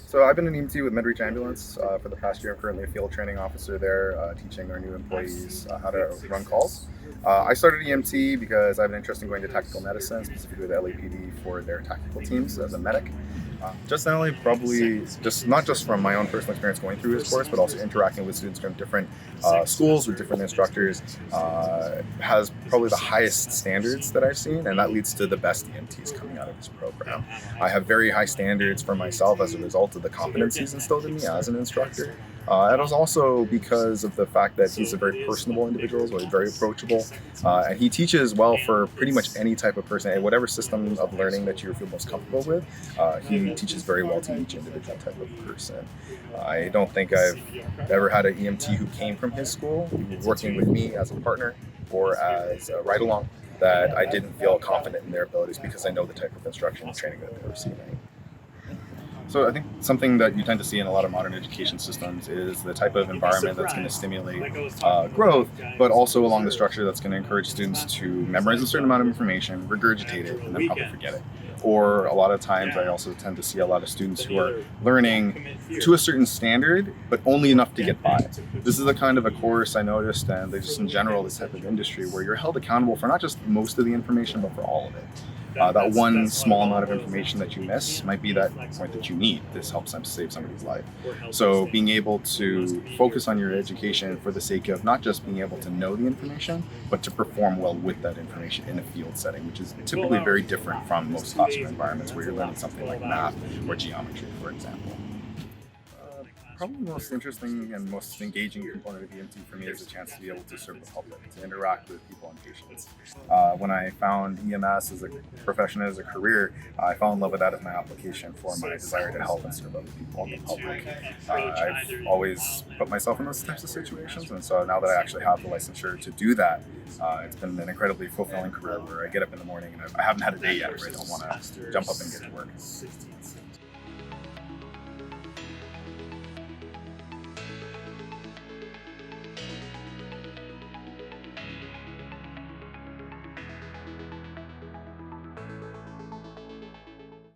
So I've been an EMT with MedReach Ambulance for the past year. I'm currently a field training officer there, teaching our new employees how to run calls. I started EMT because I have an interest in going to tactical medicine, specifically the LAPD for their tactical teams as a medic. Just Nalley, probably just not just from my own personal experience going through his course, but also interacting with students from different schools with different instructors, has probably the highest standards that I've seen, and that leads to the best EMTs coming out of his program. I have very high standards for myself as a result of the competencies instilled in me as an instructor. And it was also because of the fact that he's a very personable individual, so he's very approachable, and he teaches well for pretty much any type of person, and whatever system of learning that you feel most comfortable with. He teaches very well to each individual type of person. I don't think I've ever had an EMT who came from his school, working with me as a partner or as a ride-along, that I didn't feel confident in their abilities because I know the type of instruction and training that they're receiving. So I think something that you tend to see in a lot of modern education systems is the type of environment that's going to stimulate growth, but also along the structure that's going to encourage students to memorize a certain amount of information, regurgitate it, and then probably forget it. Or a lot of times I also tend to see a lot of students who are learning to a certain standard, but only enough to get by. This is the kind of a course I noticed, and just in general, this type of industry where you're held accountable for not just most of the information, but for all of it. That one small amount of information that you miss might be that point that you need. This helps them save somebody's life. So being able to focus on your education for the sake of not just being able to know the information, but to perform well with that information in a field setting, which is typically very different from most classroom environments where you're learning something like math or geometry, for example. Probably the most interesting and most engaging component of EMT for me is the chance to be able to serve the public, to interact with people and patients. When I found EMS as a profession, as a career, I fell in love with that as my application for my desire to help and serve other people and the public. I've always put myself in those types of situations, and so now that I actually have the licensure to do that, it's been an incredibly fulfilling career where I get up in the morning and I haven't had a day yet where I don't want to jump up and get to work.